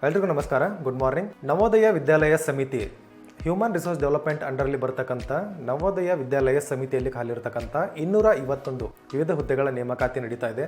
ಎಲ್ರಿಗೂ ನಮಸ್ಕಾರ, good morning. Navodaya Vidyalaya ಸಮಿತಿ ಹ್ಯೂಮನ್ ರಿಸೋರ್ಸ್ ಡೆವಲಪ್ಮೆಂಟ್ ಅಂಡರ್ಲಿ ಬರ್ತಕ್ಕಂಥ ನವೋದಯ ವಿದ್ಯಾಲಯ ಸಮಿತಿಯಲ್ಲಿ ಖಾಲಿರ್ತಕ್ಕಂಥ 251 ವಿವಿಧ ಹುದ್ದೆಗಳ ನೇಮಕಾತಿ ನಡೀತಾ ಇದೆ.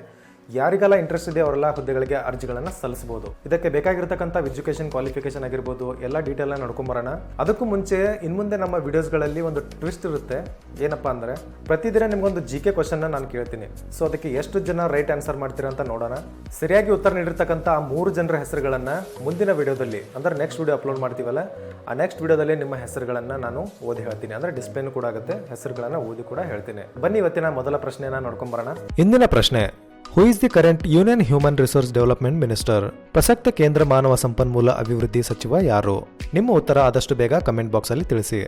ಯಾರಿಗೆಲ್ಲ ಇಂಟ್ರೆಸ್ಟ್ ಇದೆ ಅವರೆಲ್ಲ ಹುದ್ದೆಗಳಿಗೆ ಅರ್ಜಿಗಳನ್ನು ಸಲ್ಲಿಸಬಹುದು. ಇದಕ್ಕೆ ಬೇಕಾಗಿರ್ತಕ್ಕಂಥ ಎಜುಕೇಶನ್ ಕ್ವಾಲಿಫಿಕೇಶನ್ ಆಗಿರ್ಬೋದು, ಎಲ್ಲ ಡೀಟೇಲ್ ನೋಡ್ಕೊಂಬರೋಣ. ಅದಕ್ಕೂ ಮುಂಚೆ ಇನ್ಮುಂದೆ ನಮ್ಮ ವಿಡಿಯೋಸ್ಗಳಲ್ಲಿ ಒಂದು ಟ್ವಿಸ್ಟ್ ಇರುತ್ತೆ. ಏನಪ್ಪಾ ಅಂದ್ರೆ, ಪ್ರತಿದಿನ ನಿಮ್ಗೊಂದು GK ಕ್ವಶನ್ ನಾನು ಕೇಳ್ತೀನಿ. ಸೊ ಅದಕ್ಕೆ ಎಷ್ಟು ಜನ ರೈಟ್ ಆನ್ಸರ್ ಮಾಡ್ತೀರಾ ಅಂತ ನೋಡೋಣ. ಸರಿಯಾಗಿ ಉತ್ತರ ನೀಡಿರ್ತಕ್ಕಂಥ ಆ 3 ಜನರ ಹೆಸರುಗಳನ್ನ ಮುಂದಿನ ವಿಡಿಯೋದಲ್ಲಿ, ಅಂದ್ರೆ ನೆಕ್ಸ್ಟ್ ವಿಡಿಯೋ ಅಪ್ಲೋಡ್ ಮಾಡ್ತೀವಲ್ಲ, ಆ ನೆಕ್ಸ್ಟ್ ವಿಡಿಯೋದಲ್ಲಿ ನಿಮ್ಮ ಹೆಸರುಗಳನ್ನ ನಾನು ಓದಿ ಹೇಳ್ತೀನಿ. ಅಂದ್ರೆ ಡಿಸ್ಪ್ಲೇನು ಕೂಡ ಆಗುತ್ತೆ, ಹೆಸರುಗಳನ್ನ ಓದಿ ಕೂಡ ಹೇಳ್ತೀನಿ. ಬನ್ನಿ ಇವತ್ತಿನ ಮೊದಲ ಪ್ರಶ್ನೆಯನ್ನ ನೋಡ್ಕೊಂಬರೋಣ. ಇಂದಿನ ಪ್ರಶ್ನೆ: who is the current union human resource development minister? ಪ್ರಸಕ್ತ ಕೇಂದ್ರ ಮಾನವ ಸಂಪನ್ಮೂಲ ಅಭಿವೃದ್ಧಿ ಸಚಿವ ಯಾರು? ನಿಮ್ಮ ಉತ್ತರ ಆದಷ್ಟು ಬೇಗ ಕಮೆಂಟ್ ಬಾಕ್ಸ್ ಅಲ್ಲಿ ತಿಳಿಸಿ.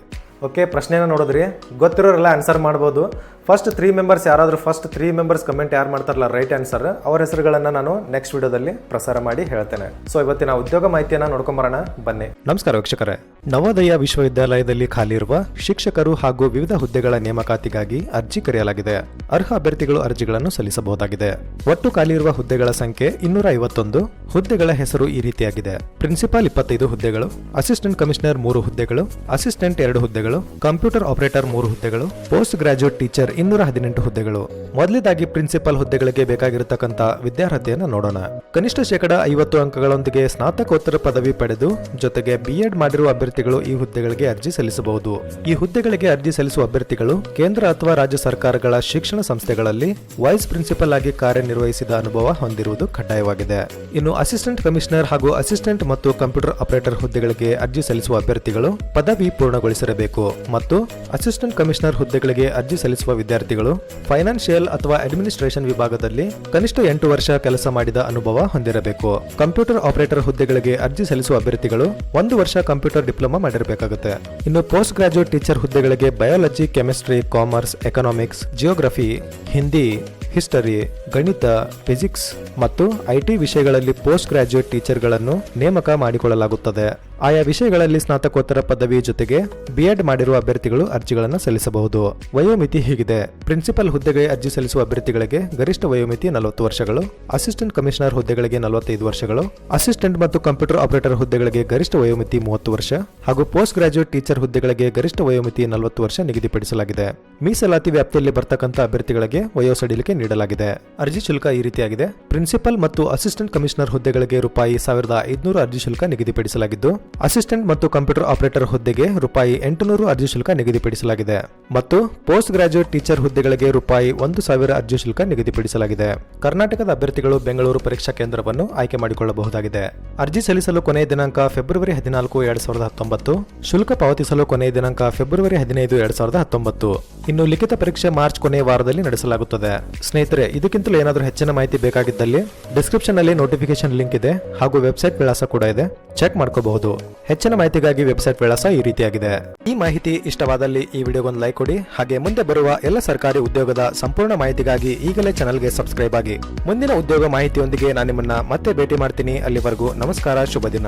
ಓಕೆ, ಪ್ರಶ್ನೆನ ನೋಡಿದ್ರಿ, ಗೊತ್ತಿರೋರೆಲ್ಲ ಆನ್ಸರ್ ಮಾಡ್ಬೋದು. ಫಸ್ಟ್ 3 ಮೆಂಬರ್ಸ್ ಯಾರಾದರೂ ಫಸ್ಟ್ 3 ಮೆಂಬರ್ಸ್ ಕಮೆಂಟ್ ಯಾರು ಮಾಡ್ತಾರಲ್ಲ ರೈಟ್ ಆನ್ಸರ್, ಅವರ ಹೆಸರುಗಳನ್ನ ನಾನು ನೆಕ್ಸ್ಟ್ ವಿಡಿಯೋದಲ್ಲಿ ಪ್ರಸಾರ ಮಾಡಿ ಹೇಳ್ತೇನೆ. ಸೊ ಇವತ್ತಿನ ಉದ್ಯೋಗ ಮಾಹಿತಿಯನ್ನ ನೋಡ್ಕೊಂಬರೋಣ, ಬನ್ನಿ. ನಮಸ್ಕಾರ ವೀಕ್ಷಕರೇ. ನವೋದಯ ವಿಶ್ವವಿದ್ಯಾಲಯದಲ್ಲಿ ಖಾಲಿ ಇರುವ ಶಿಕ್ಷಕರು ಹಾಗೂ ವಿವಿಧ ಹುದ್ದೆಗಳ ನೇಮಕಾತಿಗಾಗಿ ಅರ್ಜಿ ಕರೆಯಲಾಗಿದೆ. ಅರ್ಹ ಅಭ್ಯರ್ಥಿಗಳು ಅರ್ಜಿಗಳನ್ನು ಸಲ್ಲಿಸಬಹುದಾಗಿದೆ. ಒಟ್ಟು ಖಾಲಿ ಇರುವ ಹುದ್ದೆಗಳ ಸಂಖ್ಯೆ 251. ಹುದ್ದೆಗಳ ಹೆಸರು ಈ ರೀತಿಯಾಗಿದೆ: ಪ್ರಿನ್ಸಿಪಾಲ್ 25 ಹುದ್ದೆಗಳು, ಅಸಿಸ್ಟೆಂಟ್ ಕಮಿಷನರ್ 3 ಹುದ್ದೆಗಳು, ಅಸಿಸ್ಟೆಂಟ್ 2 ಹುದ್ದೆಗಳು, ಕಂಪ್ಯೂಟರ್ ಆಪರೇಟರ್ 3 ಹುದ್ದೆಗಳು, ಪೋಸ್ಟ್ ಗ್ರಾಜುಯೇಟ್ ಟೀಚರ್ 218 ಹುದ್ದೆಗಳು. ಮೊದಲನೇದಾಗಿ ಪ್ರಿನ್ಸಿಪಾಲ್ ಹುದ್ದೆಗಳಿಗೆ ಬೇಕಾಗಿರತಕ್ಕಂತ ವಿದ್ಯಾರ್ಹತೆಯನ್ನು ನೋಡೋಣ. ಕನಿಷ್ಠ 50 ಅಂಕಗಳೊಂದಿಗೆ ಸ್ನಾತಕೋತ್ತರ ಪದವಿ ಪಡೆದು ಜೊತೆಗೆ BEd ಮಾಡಿರುವ ಅಭ್ಯರ್ಥಿಗಳು ಈ ಹುದ್ದೆಗಳಿಗೆ ಅರ್ಜಿ ಸಲ್ಲಿಸಬಹುದು. ಈ ಹುದ್ದೆಗಳಿಗೆ ಅರ್ಜಿ ಸಲ್ಲಿಸುವ ಅಭ್ಯರ್ಥಿಗಳು ಕೇಂದ್ರ ಅಥವಾ ರಾಜ್ಯ ಸರ್ಕಾರಗಳ ಶಿಕ್ಷಣ ಸಂಸ್ಥೆಗಳಲ್ಲಿ ವೈಸ್ ಪ್ರಿನ್ಸಿಪಲ್ ಆಗಿ ಕಾರ್ಯನಿರ್ವಹಿಸಿದ ಅನುಭವ ಹೊಂದಿರುವುದು ಕಡ್ಡಾಯವಾಗಿದೆ. ಇನ್ನು ಅಸಿಸ್ಟೆಂಟ್ ಕಮಿಷನರ್ ಹಾಗೂ ಅಸಿಸ್ಟೆಂಟ್ ಮತ್ತು ಕಂಪ್ಯೂಟರ್ ಆಪರೇಟರ್ ಹುದ್ದೆಗಳಿಗೆ ಅರ್ಜಿ ಸಲ್ಲಿಸುವ ಅಭ್ಯರ್ಥಿಗಳು ಪದವಿ ಪೂರ್ಣಗೊಳಿಸಿರಬೇಕು ಮತ್ತು ಅಸಿಸ್ಟೆಂಟ್ ಕಮಿಷನರ್ ಹುದ್ದೆಗಳಿಗೆ ಅರ್ಜಿ ಸಲ್ಲಿಸುವ ವಿದ್ಯಾರ್ಥಿಗಳು ಫೈನಾನ್ಷಿಯಲ್ ಅಥವಾ ಅಡ್ಮಿನಿಸ್ಟ್ರೇಷನ್ ವಿಭಾಗದಲ್ಲಿ ಕನಿಷ್ಠ 8 ವರ್ಷ ಕೆಲಸ ಮಾಡಿದ ಅನುಭವ ಹೊಂದಿರಬೇಕು. ಕಂಪ್ಯೂಟರ್ ಆಪರೇಟರ್ ಹುದ್ದೆಗಳಿಗೆ ಅರ್ಜಿ ಸಲ್ಲಿಸುವ ಅಭ್ಯರ್ಥಿಗಳು 1 ವರ್ಷ ಕಂಪ್ಯೂಟರ್ ಡಿಪ್ಲೊಮಾ ಮಾಡಿರಬೇಕಾಗುತ್ತೆ. ಇನ್ನು ಪೋಸ್ಟ್ ಗ್ರಾಜುಯೇಟ್ ಟೀಚರ್ ಹುದ್ದೆಗಳಿಗೆ biology, chemistry, commerce, economics, geography, Hindi, history, ಗಣಿತ, ಫಿಸಿಕ್ಸ್ ಮತ್ತು IT ವಿಷಯಗಳಲ್ಲಿ ಪೋಸ್ಟ್ ಗ್ರಾಜುಯೇಟ್ ಟೀಚರ್ಗಳನ್ನು ನೇಮಕ ಮಾಡಿಕೊಳ್ಳಲಾಗುತ್ತದೆ. ಆಯಾ ವಿಷಯಗಳಲ್ಲಿ ಸ್ನಾತಕೋತ್ತರ ಪದವಿ ಜೊತೆಗೆ BEd ಮಾಡಿರುವ ಅಭ್ಯರ್ಥಿಗಳು ಅರ್ಜಿಗಳನ್ನು ಸಲ್ಲಿಸಬಹುದು. ವಯೋಮಿತಿ ಹೀಗಿದೆ: ಪ್ರಿನ್ಸಿಪಲ್ ಹುದ್ದೆಗೆ ಅರ್ಜಿ ಸಲ್ಲಿಸುವ ಅಭ್ಯರ್ಥಿಗಳಿಗೆ ಗರಿಷ್ಠ ವಯೋಮಿತಿ 40 ವರ್ಷಗಳು, ಅಸಿಸ್ಟೆಂಟ್ ಕಮಿಷನರ್ ಹುದ್ದೆಗಳಿಗೆ 45 ವರ್ಷಗಳು, ಅಸಿಸ್ಟೆಂಟ್ ಮತ್ತು ಕಂಪ್ಯೂಟರ್ ಆಪರೇಟರ್ ಹುದ್ದೆಗಳಿಗೆ ಗರಿಷ್ಠ ವಯೋಮಿತಿ 30 ವರ್ಷ ಹಾಗೂ ಪೋಸ್ಟ್ ಗ್ರಾಜುಯೇಟ್ ಟೀಚರ್ ಹುದ್ದೆಗಳಿಗೆ ಗರಿಷ್ಠ ವಯೋಮಿತಿ 40 ವರ್ಷ ನಿಗದಿಪಡಿಸಲಾಗಿದೆ. ಮೀಸಲಾತಿ ವ್ಯಾಪ್ತಿಯಲ್ಲಿ ಬರ್ತಕ್ಕಂಥ ಅಭ್ಯರ್ಥಿಗಳಿಗೆ ವಯೋಸಡಿಲಿಕೆ ನೀಡಲಾಗಿದೆ. ಅರ್ಜಿ ಶುಲ್ಕ ಈ ರೀತಿಯಾಗಿದೆ: ಪ್ರಿನ್ಸಿಪಲ್ ಮತ್ತು ಅಸಿಸ್ಟೆಂಟ್ ಕಮಿಷನರ್ ಹುದ್ದೆಗಳಿಗೆ ₹1500 ಅರ್ಜಿ ಶುಲ್ಕ ನಿಗದಿಪಡಿಸಲಾಗಿದ್ದು, ಅಸಿಸ್ಟೆಂಟ್ ಮತ್ತು ಕಂಪ್ಯೂಟರ್ ಆಪರೇಟರ್ ಹುದ್ದೆಗೆ ₹800 ಅರ್ಜಿ ಶುಲ್ಕ ನಿಗದಿಪಡಿಸಲಾಗಿದೆ ಮತ್ತು ಪೋಸ್ಟ್ ಗ್ರಾಜುಯೇಟ್ ಟೀಚರ್ ಹುದ್ದೆಗಳಿಗೆ ₹1000 ಅರ್ಜಿ ಶುಲ್ಕ ನಿಗದಿಪಡಿಸಲಾಗಿದೆ. ಕರ್ನಾಟಕದ ಅಭ್ಯರ್ಥಿಗಳು ಬೆಂಗಳೂರು ಪರೀಕ್ಷಾ ಕೇಂದ್ರವನ್ನು ಆಯ್ಕೆ ಮಾಡಿಕೊಳ್ಳಬಹುದಾಗಿದೆ. ಅರ್ಜಿ ಸಲ್ಲಿಸಲು ಕೊನೆಯ ದಿನಾಂಕ ಫೆಬ್ರವರಿ 14, 2019. ಶುಲ್ಕ ಪಾವತಿಸಲು ಕೊನೆಯ ದಿನಾಂಕ ಫೆಬ್ರವರಿ 15, 2019. ಇನ್ನು ಲಿಖಿತ ಪರೀಕ್ಷೆ ಮಾರ್ಚ್ ಕೊನೆಯ ವಾರದಲ್ಲಿ ನಡೆಸಲಾಗುತ್ತದೆ. ಸ್ನೇಹಿತರೆ, ಇದಕ್ಕಿಂತಲೂ ಏನಾದರೂ ಹೆಚ್ಚಿನ ಮಾಹಿತಿ ಬೇಕಾಗಿದ್ದಲ್ಲಿ ಡಿಸ್ಕ್ರಿಪ್ಷನ್ ನಲ್ಲಿ ನೋಟಿಫಿಕೇಶನ್ ಲಿಂಕ್ ಇದೆ ಹಾಗೂ ವೆಬ್ಸೈಟ್ ವಿಳಾಸ ಕೂಡ ಇದೆ, ಚೆಕ್ ಮಾಡ್ಕೋಬಹುದು. ಹೆಚ್ಚಿನ ಮಾಹಿತಿಗಾಗಿ ವೆಬ್ಸೈಟ್ ವಿಳಾಸ ಈ ರೀತಿಯಾಗಿದೆ. ಈ ಮಾಹಿತಿ ಇಷ್ಟವಾದಲ್ಲಿ ಈ ವಿಡಿಯೋಗೊಂದು ಲೈಕ್ ಕೊಡಿ. ಹಾಗೆ ಮುಂದೆ ಬರುವ ಎಲ್ಲ ಸರ್ಕಾರಿ ಉದ್ಯೋಗದ ಸಂಪೂರ್ಣ ಮಾಹಿತಿಗಾಗಿ ಈಗಲೇ ಚಾನಲ್ಗೆ ಸಬ್ಸ್ಕ್ರೈಬ್ ಆಗಿ. ಮುಂದಿನ ಉದ್ಯೋಗ ಮಾಹಿತಿಯೊಂದಿಗೆ ನಾನು ನಿಮ್ಮನ್ನ ಮತ್ತೆ ಭೇಟಿ ಮಾಡ್ತೀನಿ. ಅಲ್ಲಿವರೆಗೂ ನಮಸ್ಕಾರ, ಶುಭ ದಿನ.